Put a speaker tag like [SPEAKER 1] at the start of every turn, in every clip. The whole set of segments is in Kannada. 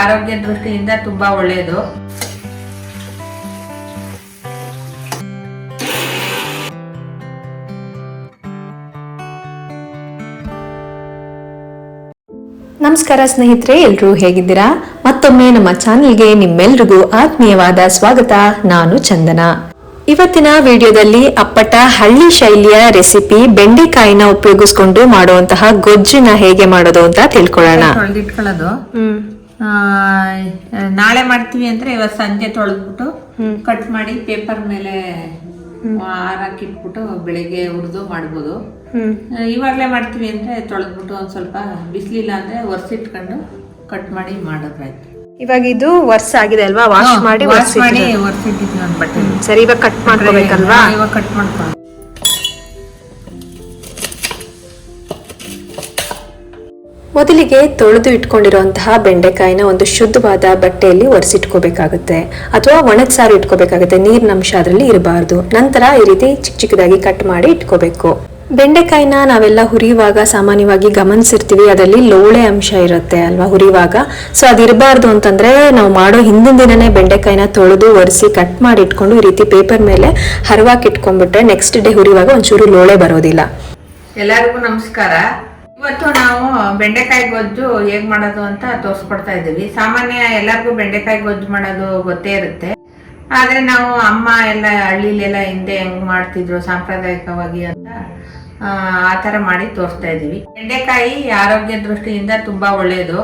[SPEAKER 1] ಆರೋಗ್ಯ ದೃಷ್ಟಿಯಿಂದ ತುಂಬಾ ಒಳ್ಳೆಯದು.
[SPEAKER 2] ನಮಸ್ಕಾರ ಸ್ನೇಹಿತರೆ, ಎಲ್ರೂ ಹೇಗಿದ್ದೀರಾ? ಮತ್ತೊಮ್ಮೆ ನಮ್ಮ ಚಾನೆಲ್ಗೆ ನಿಮ್ಮೆಲ್ರಿಗೂ ಆತ್ಮೀಯವಾದ ಸ್ವಾಗತ. ನಾನು ಚಂದನ. ಇವತ್ತಿನ ವಿಡಿಯೋದಲ್ಲಿ ಅಪ್ಪಟ ಹಳ್ಳಿ ಶೈಲಿಯ ರೆಸಿಪಿ ಬೆಂಡೆಕಾಯಿನ ಉಪಯೋಗಿಸ್ಕೊಂಡು ಮಾಡುವಂತಹ ಗೊಜ್ಜಿನ ಹೇಗೆ ಮಾಡೋದು ಅಂತ ತಿಳ್ಕೊಳ್ಳೋಣ.
[SPEAKER 1] ತೊಳೆದಿಟ್ಕೊಳ್ಳೋದು ನಾಳೆ ಮಾಡ್ತೀವಿ ಅಂದ್ರೆ ಇವತ್ತು ಸಂಜೆ ತೊಳೆದ್ಬಿಟ್ಟು ಕಟ್ ಮಾಡಿ ಪೇಪರ್ ಮೇಲೆ ಹಾಕಿಟ್ಬಿಟ್ಟು ಬೆಳಿಗ್ಗೆ ಹುರಿದು ಮಾಡ್ಬೋದು. ಇವಾಗಲೇ ಮಾಡ್ತೀವಿ ಅಂದ್ರೆ ತೊಳೆದ್ಬಿಟ್ಟು ಒಂದ್ ಸ್ವಲ್ಪ ಬಿಸಿಲಿಲ್ಲ ಅಂದ್ರೆ ಒರೆಸಿಟ್ಕೊಂಡು ಕಟ್ ಮಾಡಿ ಮಾಡೋದಾಯ್ತು.
[SPEAKER 2] ಇವಾಗ ಇದು ವರ್ಷ ಆಗಿದೆ ಅಲ್ವಾ? ವಾಶ್ ಮಾಡಿ
[SPEAKER 1] ಒರೆಸಿಟ್ಟಿದ್ವಿ ಒಂದು ಬಟ್ಟೆ.
[SPEAKER 2] ಸರಿ, ಇವಾಗ ಕಟ್ ಮಾಡ್ಕೋಬೇಕಲ್ವಾ?
[SPEAKER 1] ಇವಾಗ ಕಟ್ ಮಾಡ್ಕೊಳ್ಳೋದು.
[SPEAKER 2] ಮೊದಲಿಗೆ ತೊಳೆದು ಇಟ್ಕೊಂಡಿರುವಂತಹ ಬೆಂಡೆಕಾಯಿನ ಒಂದು ಶುದ್ಧವಾದ ಬಟ್ಟೆಯಲ್ಲಿ ಒರೆಸಿಟ್ಕೋಬೇಕಾಗುತ್ತೆ, ಅಥವಾ ಒಣಗ್ ಸಾರು ಇಟ್ಕೋಬೇಕಾಗುತ್ತೆ. ನೀರಿನ ಅಂಶ ಅದರಲ್ಲಿ ಇರಬಾರ್ದು. ನಂತರ ಈ ರೀತಿ ಚಿಕ್ಕ ಚಿಕ್ಕದಾಗಿ ಕಟ್ ಮಾಡಿ ಇಟ್ಕೋಬೇಕು. ಬೆಂಡೆಕಾಯಿನ ನಾವೆಲ್ಲ ಹುರಿಯುವಾಗ ಸಾಮಾನ್ಯವಾಗಿ ಗಮನಿಸಿರ್ತೀವಿ, ಅದರಲ್ಲಿ ಲೋಳೆ ಅಂಶ ಇರುತ್ತೆ ಅಲ್ವಾ ಹುರಿಯುವಾಗ. ಸೊ ಅದಿರಬಾರ್ದು ಅಂತಂದ್ರೆ ನಾವು ಮಾಡೋ ಹಿಂದಿನ ದಿನನೇ ಬೆಂಡೆಕಾಯಿನ ತೊಳೆದು ಒರೆಸಿ ಕಟ್ ಮಾಡಿ ಇಟ್ಕೊಂಡು ಈ ರೀತಿ ಪೇಪರ್ ಮೇಲೆ ಹರವಾಕಿ ಇಟ್ಕೊಂಡ್ಬಿಟ್ರೆ ನೆಕ್ಸ್ಟ್ ಡೇ ಹುರಿಯುವಾಗ ಒಂಚೂರು ಲೋಳೆ ಬರೋದಿಲ್ಲ.
[SPEAKER 1] ಎಲ್ಲರಿಗೂ ನಮಸ್ಕಾರ. ಇವತ್ತು ನಾವು ಬೆಂಡೆಕಾಯಿ ಗೊಜ್ಜು ಹೇಗ್ ಮಾಡೋದು ಅಂತ ತೋರಿಸ್ಕೊಡ್ತಾ ಇದ್ದೀವಿ. ಸಾಮಾನ್ಯ ಎಲ್ಲರಿಗೂ ಬೆಂಡೆಕಾಯಿ ಗೊಜ್ಜು ಮಾಡೋದು ಗೊತ್ತೇ ಇರುತ್ತೆ, ಆದ್ರೆ ನಾವು ಅಮ್ಮ ಎಲ್ಲ ಹಳ್ಳಿಲೆಲ್ಲ ಹಿಂದೆ ಹೆಂಗ್ ಮಾಡ್ತಿದ್ರು ಸಾಂಪ್ರದಾಯಿಕವಾಗಿ ಅಂತ ಆ ತರ ಮಾಡಿ ತೋರಿಸ್ತಾ ಇದೀವಿ. ಬೆಂಡೆಕಾಯಿ ಆರೋಗ್ಯ ದೃಷ್ಟಿಯಿಂದ ತುಂಬಾ ಒಳ್ಳೆಯದು.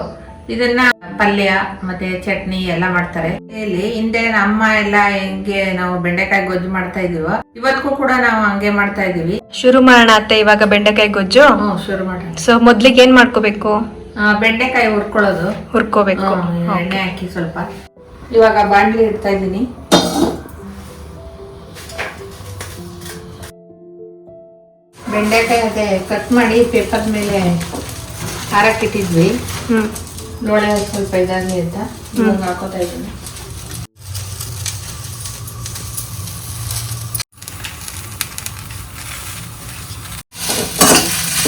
[SPEAKER 1] ಇದನ್ನ ಪಲ್ಯ ಮತ್ತೆ ಚಟ್ನಿ ಎಲ್ಲ ಮಾಡ್ತಾರೆ. ಇಲ್ಲಿ ಹಿಂದೆ ಅಮ್ಮ ಎಲ್ಲ ಹೆಂಗೆ ನಾವು ಬೆಂಡೆಕಾಯಿ ಗೊಜ್ಜು ಮಾಡ್ತಾ ಇದೀವೋ ಇವತ್ತಿಗೂ ಕೂಡ ನಾವು ಹಂಗೆ ಮಾಡ್ತಾ ಇದೀವಿ.
[SPEAKER 2] ಶುರು ಮಾಡೋಣ ಅತ್ತೆ ಇವಾಗ ಬೆಂಡೆಕಾಯಿ ಗೊಜ್ಜು.
[SPEAKER 1] ಶುರು ಮಾಡೋಣ.
[SPEAKER 2] ಸೊ ಮೊದ್ಲಿಗೆ ಏನ್ ಮಾಡ್ಕೋಬೇಕು?
[SPEAKER 1] ಬೆಂಡೆಕಾಯಿ ಹುರ್ಕೋಬೇಕು. ಎಣ್ಣೆ ಹಾಕಿ ಸ್ವಲ್ಪ. ಇವಾಗ ಬಾಂಡ್ಲಿ ಇಡ್ತಾ ಇದ್ದೀನಿ. ಬೆಂಡೆಕಾಯಿ ಅದೇ ಕಟ್ ಮಾಡಿ ಪೇಪರ್ ಮೇಲೆ ಹಾರಕ್ಕಿಟ್ಟಿದ್ವಿ. ಲೋಳೆ ಸ್ವಲ್ಪ ಇದಾಗಲಿ ಅಂತ ಇವಾಗ ಹಾಕೋತಾ ಇದ್ದೀನಿ.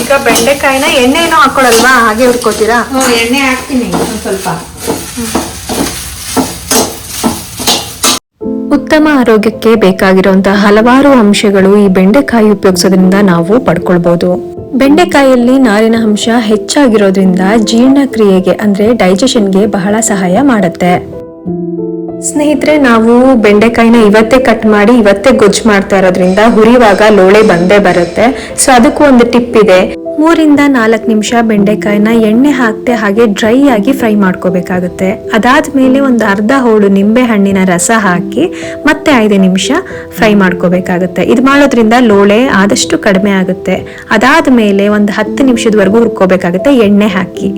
[SPEAKER 2] ಈಗ ಬೆಂಡೆಕಾಯಿನ ಎಣ್ಣೆ ಏನೋ ಹಾಕೊಳಲ್ವಾ, ಹಾಗೆ ಹುರ್ಕೋತೀರಾ?
[SPEAKER 1] ಎಣ್ಣೆ ಹಾಕ್ತೀನಿ ಒಂದು ಸ್ವಲ್ಪ.
[SPEAKER 2] ಉತ್ತಮ ಆರೋಗ್ಯಕ್ಕೆ ಬೇಕಾಗಿರುವಂತಹ ಹಲವಾರು ಅಂಶಗಳು ಈ ಬೆಂಡೆಕಾಯಿ ಉಪಯೋಗಿಸೋದ್ರಿಂದ ನಾವು ಪಡ್ಕೊಳ್ಬಹುದು. ಬೆಂಡೆಕಾಯಿಯಲ್ಲಿ ನಾರಿನ ಅಂಶ ಹೆಚ್ಚಾಗಿರೋದ್ರಿಂದ ಜೀರ್ಣಕ್ರಿಯೆಗೆ ಅಂದ್ರೆ ಡೈಜೆಷನ್ಗೆ ಬಹಳ ಸಹಾಯ ಮಾಡುತ್ತೆ. ಸ್ನೇಹಿತರೆ, ನಾವು ಬೆಂಡೆಕಾಯಿನ ಇವತ್ತೇ ಕಟ್ ಮಾಡಿ ಇವತ್ತೇ ಗೊಜ್ಜು ಮಾಡ್ತಾ ಇರೋದ್ರಿಂದ ಹುರಿಯುವಾಗ ಲೋಳೆ ಬಂದೇ ಬರುತ್ತೆ. ಸೊ ಅದಕ್ಕೂ ಒಂದು ಟಿಪ್ ಇದೆ. 3-4 ನಿಮಿಷ ಬೆಂಡೆಕಾಯಿನ ಎಣ್ಣೆ ಹಾಕ್ತೆ ಹಾಗೆ ಡ್ರೈ ಆಗಿ ಫ್ರೈ ಮಾಡ್ಕೋಬೇಕಾಗುತ್ತೆ. ಅದಾದ್ಮೇಲೆ ಒಂದು ಅರ್ಧ ಹೋಳು ನಿಂಬೆ ಹಣ್ಣಿನ ರಸ ಹಾಕಿ ಮತ್ತೆ 5 ನಿಮಿಷ ಫ್ರೈ ಮಾಡ್ಕೋಬೇಕಾಗುತ್ತೆ. ಇದು ಮಾಡೋದ್ರಿಂದ ಲೋಳೆ ಆದಷ್ಟು ಕಡಿಮೆ ಆಗುತ್ತೆ. ಅದಾದ್ಮೇಲೆ ಒಂದು 10 ನಿಮಿಷದವರೆಗೂ ಹುರ್ಕೋಬೇಕಾಗುತ್ತೆ ಎಣ್ಣೆ ಹಾಕಿ.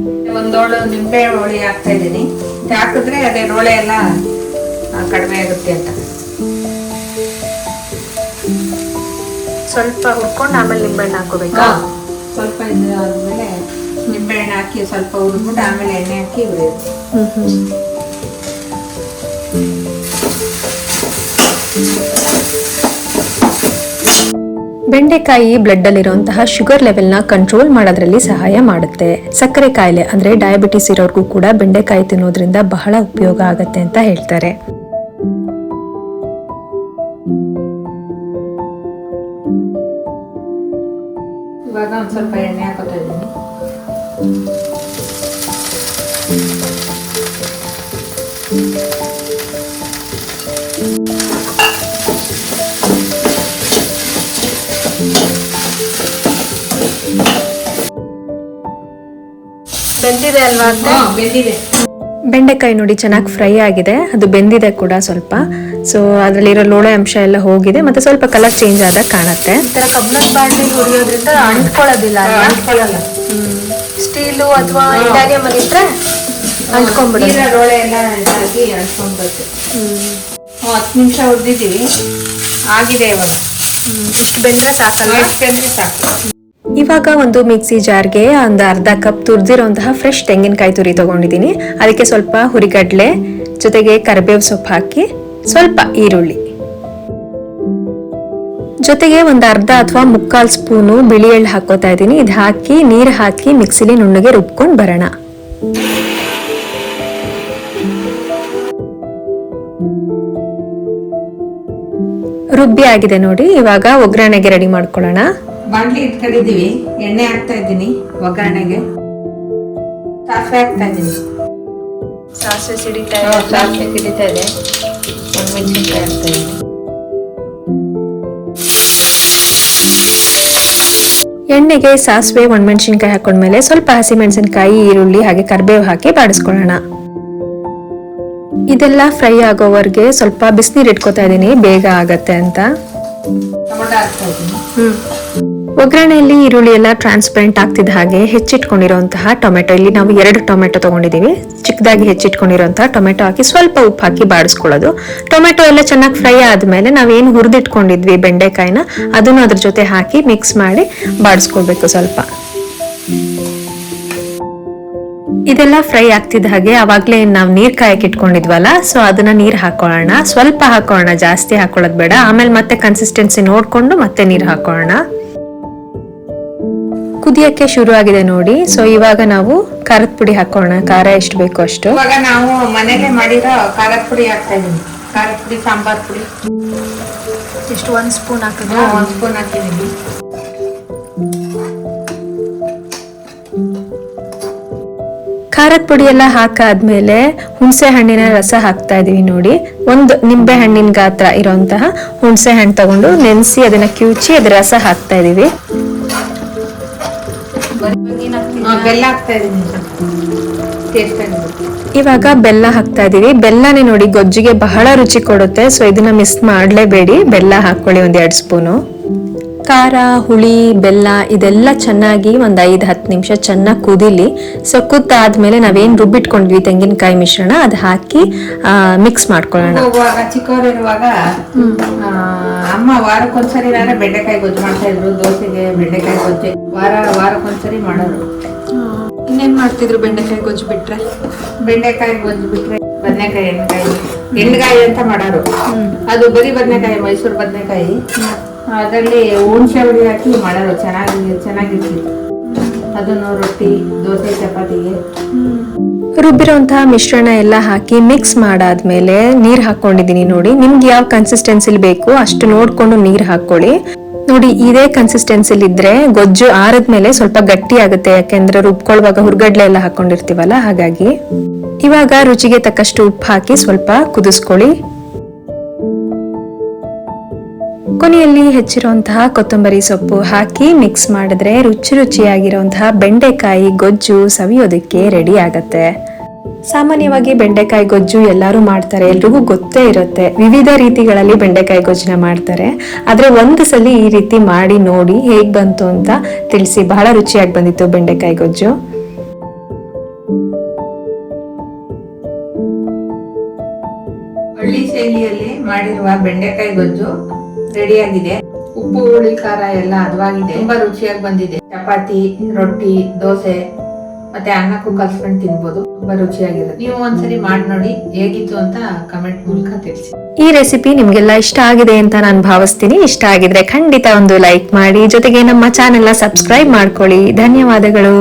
[SPEAKER 1] ಒಂದೋಳು ನಿಂಬೆ ಹೋಳಿ ಹಾಕ್ತಾ ಇದ್ದೀನಿ. ಹಾಕಿದ್ರೆ ಅದೇ ಲೋಳೆ ಎಲ್ಲ ಕಡಿಮೆ ಆಗುತ್ತೆ ಅಂತ.
[SPEAKER 2] ಸ್ವಲ್ಪ ಹುರ್ಕೊಂಡು ಆಮೇಲೆ ನಿಂಬೆಹಣ್ಣು ಹಾಕೋಬೇಕಾ?
[SPEAKER 1] ಸ್ವಲ್ಪ ಇದಾದ್ಮೇಲೆ ನಿಂಬೆಹಣ್ಣು ಹಾಕಿ ಸ್ವಲ್ಪ ಹುರಿದ್ಬಿಟ್ಟು ಆಮೇಲೆ ಎಣ್ಣೆ ಹಾಕಿ ಹುರಿಯೋದು.
[SPEAKER 2] ಬೆಂಡೆಕಾಯಿ ಬ್ಲಡ್ ಅಲ್ಲಿರುವಂತಹ ಶುಗರ್ ಲೆವೆಲ್ನ ಕಂಟ್ರೋಲ್ ಮಾಡೋದ್ರಲ್ಲಿ ಸಹಾಯ ಮಾಡುತ್ತೆ. ಸಕ್ಕರೆ ಕಾಯಿಲೆ ಅಂದ್ರೆ ಡಯಾಬಿಟಿಸ್ ಇರೋರ್ಗೂ ಕೂಡ ಬೆಂಡೆಕಾಯಿ ತಿನ್ನೋದ್ರಿಂದ ಬಹಳ ಉಪಯೋಗ ಆಗತ್ತೆ ಅಂತ ಹೇಳ್ತಾರೆ.
[SPEAKER 1] ಇವಾಗ ಒಂದು ಸ್ವಲ್ಪ ಎಣ್ಣೆ ಹಾಕೋತಾ ಇದ್ದೀನಿ.
[SPEAKER 2] ಬೆಂದಿದೆ ಅಲ್ವಾ?
[SPEAKER 1] ಬೆಂದಿದೆ.
[SPEAKER 2] ಬೆಂಡೆಕಾಯಿ ನೋಡಿ ಚೆನ್ನಾಗಿ ಫ್ರೈ ಆಗಿದೆ, ಅದು ಬೆಂದಿದೆ ಕೂಡ ಸ್ವಲ್ಪ. ಸೊ ಅದರಲ್ಲಿರೋ ಲೋಳೆ ಅಂಶ ಎಲ್ಲ ಹೋಗಿದೆ, ಮತ್ತೆ ಸ್ವಲ್ಪ ಕಲರ್ ಚೇಂಜ್ ಆದಾಗ ಕಾಣುತ್ತೆ. ಈ ತರ ಕಬ್ಬಿಣದ ಬಾಂಡ್ಲಿ ಹುರಿಯೋದ್ರಿಂದ ಅಂಟ್ಕೊಳ್ಳೋದಿಲ್ಲ. ಸ್ಟೀಲು ಅಥವಾ ಇದಾಗೆ ಮನಿಟ್ರೆ ಅಂಟ್ಕೊಂಡ್ಬಿಡುತ್ತೆ.
[SPEAKER 1] ಲೋಳೆ ಎಲ್ಲ ಹಾಕಿ ಅಂಟ್ಕೊಂಡ್ಬರುತ್ತೆ. 10 ನಿಮಿಷ ಹುರಿದಿದ್ದೀವಿ, ಆಗಿದೆ. ಇವಾಗ
[SPEAKER 2] ಬೆಂದ್ರೆ ಸಾಕಲ್ಲ?
[SPEAKER 1] ಬೆಂದ್ರೆ ಸಾಕು.
[SPEAKER 2] ಇವಾಗ ಒಂದು ಮಿಕ್ಸಿ ಜಾರ್ಗೆ ಒಂದು ಅರ್ಧ ಕಪ್ ತುರಿದಿರುವಂತಹ ಫ್ರೆಶ್ ತೆಂಗಿನಕಾಯಿ ತುರಿ ತಗೊಂಡಿದ್ದೀನಿ. ಅದಕ್ಕೆ ಸ್ವಲ್ಪ ಹುರಿಗಡ್ಲೆ ಜೊತೆಗೆ ಕರಿಬೇವು ಸೊಪ್ಪು ಹಾಕಿ ಸ್ವಲ್ಪ ಈರುಳ್ಳಿ ಜೊತೆಗೆ ಒಂದು ಅರ್ಧ ಅಥವಾ 3/4 ಸ್ಪೂನು ಬಿಳಿ ಎಳ್ಳು ಹಾಕೋತಾ ಇದ್ದೀನಿ. ಇದು ಹಾಕಿ ನೀರು ಹಾಕಿ ಮಿಕ್ಸಿಲಿ ನುಣ್ಣಗೆ ರುಬ್ಕೊಂಡು ಬರೋಣ. ರುಬ್ಬಿ ಆಗಿದೆ ನೋಡಿ. ಇವಾಗ ಒಗ್ಗರಣೆಗೆ ರೆಡಿ ಮಾಡ್ಕೊಳ್ಳೋಣ.
[SPEAKER 1] ಬಾಂಡ್ಲಿ ಇಟ್ಕೊಂಡಿದೀವಿ, ಎಣ್ಣೆ ಹಾಕ್ತಾ ಇದ್ದೀನಿ. ಒಗ್ಗರಣೆಗೆ ಸಾಸಿವೆ ಹಾಕ್ತಾ ಇದ್ದೀನಿ.
[SPEAKER 2] ಸಾಸಿವೆ ಸಿಡಿತಾ
[SPEAKER 1] ಇದೆ. ಒಣಮೆಣಸಿನ್ಕಾಯಿ ಹಾಕ್ತಾ ಇದ್ದೀನಿ.
[SPEAKER 2] ಎಣ್ಣೆಗೆ ಸಾಸಿವೆ ಒಣಮೆಣಸಿನ್ಕಾಯಿ ಹಾಕೊಂಡ್ಮೇಲೆ ಸ್ವಲ್ಪ ಹಸಿಮೆಣಸಿನ್ಕಾಯಿ, ಈರುಳ್ಳಿ ಹಾಗೆ ಕರಿಬೇವು ಹಾಕಿ ಬಾಡಿಸ್ಕೊಳ್ಳೋಣ. ಇದೆಲ್ಲ ಫ್ರೈ ಆಗೋವರೆಗೆ ಸ್ವಲ್ಪ ಬಿಸಿನೀರು ಇಟ್ಕೋತಾ ಇದೀನಿ, ಬೇಗ ಆಗತ್ತೆ ಅಂತ.
[SPEAKER 1] ಟೊಮೊಟೊ ಹಾಕ್ತಾ ಇದ್ದೀನಿ.
[SPEAKER 2] ಒಗ್ಗರಣೆಯಲ್ಲಿ ಈರುಳ್ಳಿ ಎಲ್ಲ ಟ್ರಾನ್ಸ್ಪರೆಂಟ್ ಆಗ್ತಿದ್ದ ಹಾಗೆ ಹೆಚ್ಚಿಟ್ಕೊಂಡಿರುವಂತಹ ಟೊಮೆಟೊ, ಇಲ್ಲಿ ನಾವು 2 ಟೊಮೆಟೊ ತಗೊಂಡಿದೀವಿ, ಚಿಕ್ಕದಾಗಿ ಹೆಚ್ಚಿಟ್ಕೊಂಡಿರುವಂತಹ ಟೊಮೆಟೊ ಹಾಕಿ ಸ್ವಲ್ಪ ಉಪ್ಪು ಹಾಕಿ ಬಾಡಿಸ್ಕೊಳ್ಳೋದು. ಟೊಮೆಟೊ ಎಲ್ಲ ಚೆನ್ನಾಗಿ ಫ್ರೈ ಆದ್ಮೇಲೆ ನಾವೇನು ಹುರಿದಿಟ್ಕೊಂಡಿದ್ವಿ ಬೆಂಡೆಕಾಯಿನ, ಅದನ್ನು ಅದ್ರ ಜೊತೆ ಹಾಕಿ ಮಿಕ್ಸ್ ಮಾಡಿ ಬಾಡಿಸ್ಕೊಳ್ಬೇಕು ಸ್ವಲ್ಪ. ಇದೆಲ್ಲ ಫ್ರೈ ಆಗ್ತಿದ್ದ ಹಾಗೆ ಅವಾಗ್ಲೇ ನಾವು ನೀರ್ ಕಾಯಕ್ಕೆ ಇಟ್ಕೊಂಡಿದ್ವಲ್ಲ, ಸೊ ಅದನ್ನ ನೀರ್ ಹಾಕೊಳ್ಳೋಣ. ಸ್ವಲ್ಪ ಹಾಕೊಳ್ಳೋಣ, ಜಾಸ್ತಿ ಹಾಕೊಳ್ಳೋದು ಬೇಡ. ಆಮೇಲೆ ಮತ್ತೆ ಕನ್ಸಿಸ್ಟೆನ್ಸಿ ನೋಡ್ಕೊಂಡು ಮತ್ತೆ ನೀರ್ ಹಾಕೊಳ್ಳೋಣ. ಕುದಿಯಕ್ಕೆ ಶುರು ಆಗಿದೆ ನೋಡಿ. ಸೊ ಇವಾಗ ನಾವು ಖಾರದ ಪುಡಿ ಹಾಕೋಣ. ಖಾರ ಎಷ್ಟು ಬೇಕೋ ಅಷ್ಟು.
[SPEAKER 1] ಇವಾಗ ನಾವು ಮನೇಲೆ ಮಾಡಿರೋ ಖಾರದ ಪುಡಿ ಹಾಕ್ತಾ ಇದೀನಿ. ಖಾರದ ಪುಡಿ, ಸಾಂಬಾರ್ ಪುಡಿ
[SPEAKER 2] ಎಷ್ಟು 1 ಸ್ಪೂನ್ ಹಾಕಿದ್ರೆ
[SPEAKER 1] 1 ಸ್ಪೂನ್ ಹಾಕಿದೀನಿ.
[SPEAKER 2] ಖಾರದ ಪುಡಿ ಎಲ್ಲ ಹಾಕಾದ್ಮೇಲೆ ಹುಣಸೆ ಹಣ್ಣಿನ ರಸ ಹಾಕ್ತಾ ಇದೀವಿ ನೋಡಿ. 1 ನಿಂಬೆ ಹಣ್ಣಿನ ಗಾತ್ರ ಇರೋಂತಹ ಹುಣಸೆ ಹಣ್ಣು ತಗೊಂಡು ನೆನೆಸಿ ಅದನ್ನ ಕಿವುಚಿ ಅದ್ರ ರಸ ಹಾಕ್ತಾ ಇದೀವಿ.
[SPEAKER 1] ಬೆಲ್ಲ ಹಾಕ್ತಾ ಇದೀನಿ.
[SPEAKER 2] ಇವಾಗ ಬೆಲ್ಲ ಹಾಕ್ತಾ ಇದೀವಿ. ಬೆಲ್ಲನೇ ನೋಡಿ ಗೊಜ್ಜಿಗೆ ಬಹಳ ರುಚಿ ಕೊಡುತ್ತೆ, ಸೊ ಇದನ್ನ ಮಿಸ್ ಮಾಡ್ಲೇಬೇಡಿ. ಬೆಲ್ಲ ಹಾಕೊಳ್ಳಿ 1-2 ಸ್ಪೂನು. ಖಾರ, ಹುಳಿ, ಬೆಲ್ಲ ಇದೆಲ್ಲ ಚೆನ್ನಾಗಿ 1-5-10 ನಿಮಿಷ ಚೆನ್ನಾಗಿ ಕುದಿಲಿ. ಸೊ ಕುದ್ದಾದ್ಮೇಲೆ ನಾವೇನ್ ರುಬ್ಬಿಟ್ಕೊಂಡ್ವಿ ತೆಂಗಿನಕಾಯಿ ಮಿಶ್ರಣ ಅದು ಹಾಕಿ ಮಿಕ್ಸ್ ಮಾಡ್ಕೊಳ್ಳೋಣ.
[SPEAKER 1] ಚಿಕ್ಕವರಿರುವಾಗ ಅಮ್ಮ ವಾರಕ್ಕೊಂದ್ಸರಿ ಬೆಂಡೆಕಾಯಿ ಗೊಜ್ಜು ಮಾಡ್ತಾ ಇದ್ರು. ದೋಸೆಗೆ ಬೆಂಡೆಕಾಯಿ ಗೊಜ್ಜು ವಾರಕ್ಕೊಂದ್ಸರಿ ಮಾಡೋರು.
[SPEAKER 2] ಇನ್ನೇನ್ ಮಾಡ್ತಿದ್ರು ಬೆಂಡೆಕಾಯಿ ಗೊಜ್ಜು ಬಿಟ್ರೆ?
[SPEAKER 1] ಬೆಂಡೆಕಾಯಿ ಗೊಜ್ಜು ಬಿಟ್ರೆ ಬದನೆಕಾಯಿ, ಎಣ್ಣೆಕಾಯಿ ಅಂತ ಮಾಡೋರು. ಅದು ಬರೀ ಬದನೆಕಾಯಿ, ಮೈಸೂರು ಬದನೆಕಾಯಿ, ಅದರಲ್ಲಿ ಹುಣಸೆ ಹುಳಿ ಹಾಕಿ ಮಾಡೋರು. ಚೆನ್ನಾಗಿರ್ತಿತ್ತು. ಅದನ್ನು ರೊಟ್ಟಿ, ದೋಸೆ, ಚಪಾತಿಗೆ.
[SPEAKER 2] ರುಬ್ಬಿರುವಂತಹ ಮಿಶ್ರಣ ಎಲ್ಲ ಹಾಕಿ ಮಿಕ್ಸ್ ಮಾಡಾದ್ಮೇಲೆ ನೀರ್ ಹಾಕೊಂಡಿದೀನಿ ನೋಡಿ. ನಿಮ್ಗೆ ಯಾವ ಕನ್ಸಿಸ್ಟೆನ್ಸಿಲಿ ಬೇಕು ಅಷ್ಟು ನೋಡ್ಕೊಂಡು ನೀರ್ ಹಾಕೊಳ್ಳಿ. ನೋಡಿ ಇದೇ ಕನ್ಸಿಸ್ಟೆನ್ಸಿಲಿ ಇದ್ರೆ ಗೊಜ್ಜು ಆರದ್ಮೇಲೆ ಸ್ವಲ್ಪ ಗಟ್ಟಿ ಆಗುತ್ತೆ, ಯಾಕೆಂದ್ರೆ ರುಬ್ಕೊಳ್ಳುವಾಗ ಹುರ್ಗಡ್ಲೆ ಎಲ್ಲ ಹಾಕೊಂಡಿರ್ತೀವಲ್ಲ, ಹಾಗಾಗಿ. ಇವಾಗ ರುಚಿಗೆ ತಕ್ಕಷ್ಟು ಉಪ್ಪು ಹಾಕಿ ಸ್ವಲ್ಪ ಕುದಿಸ್ಕೊಳ್ಳಿ. ಕೊನೆಯಲ್ಲಿ ಹೆಚ್ಚಿರುವಂತಹ ಕೊತ್ತಂಬರಿ ಸೊಪ್ಪು ಹಾಕಿ ಮಿಕ್ಸ್ ಮಾಡಿದ್ರೆ ರುಚಿಯಾಗಿರುವಂತಹ ಬೆಂಡೆಕಾಯಿ ಗೊಜ್ಜು ಸವಿಯೋದಕ್ಕೆ ರೆಡಿ ಆಗತ್ತೆ. ಸಾಮಾನ್ಯವಾಗಿ ಬೆಂಡೆಕಾಯಿ ಗೊಜ್ಜು ಎಲ್ಲರೂ ಮಾಡ್ತಾರೆ, ಎಲ್ರಿಗೂ ಗೊತ್ತೇ ಇರುತ್ತೆ. ವಿವಿಧ ರೀತಿಗಳಲ್ಲಿ ಬೆಂಡೆಕಾಯಿ ಗೊಜ್ಜನ್ನ ಮಾಡ್ತಾರೆ. ಆದ್ರೆ ಒಂದು ಸಲ ಈ ರೀತಿ ಮಾಡಿ ನೋಡಿ ಹೇಗ್ ಬಂತು ಅಂತ ತಿಳಿಸಿ. ಬಹಳ ರುಚಿಯಾಗಿ ಬಂದಿತ್ತು ಬೆಂಡೆಕಾಯಿ ಗೊಜ್ಜು.
[SPEAKER 1] ಹಳ್ಳಿ ಶೈಲಿಯಲ್ಲಿ ಮಾಡಿರುವ ಬೆಂಡೆಕಾಯಿ ಗೊಜ್ಜು ರೆಡಿಯಾಗಿದೆ. ಉಪ್ಪು, ಹುಳಿ, ಖಾರ ಎಲ್ಲ ಹದವಾಗಿದೆ. ತುಂಬಾ ರುಚಿಯಾಗಿ ಬಂದಿದೆ. ಚಪಾತಿ, ರೊಟ್ಟಿ, ದೋಸೆ ಮತ್ತೆ ಅನ್ನಕ್ಕೂ ಕಲ್ಸ್ಕೊಂಡು ತಿನ್ಬೋದು. ತುಂಬಾ ರುಚಿಯಾಗಿರುತ್ತೆ. ನೀವು ಒಂದ್ಸರಿ ಮಾಡಿ ನೋಡಿ, ಹೇಗಿತ್ತು ಅಂತ ಕಮೆಂಟ್ ಮೂಲಕ ತಿಳಿಸಿ.
[SPEAKER 2] ಈ ರೆಸಿಪಿ ನಿಮ್ಗೆಲ್ಲ ಇಷ್ಟ ಆಗಿದೆ ಅಂತ ನಾನು ಭಾವಿಸ್ತೀನಿ. ಇಷ್ಟ ಆಗಿದ್ರೆ ಖಂಡಿತ ಒಂದು ಲೈಕ್ ಮಾಡಿ, ಜೊತೆಗೆ ನಮ್ಮ ಚಾನೆಲ್ ಸಬ್ಸ್ಕ್ರೈಬ್ ಮಾಡ್ಕೊಳ್ಳಿ. ಧನ್ಯವಾದಗಳು.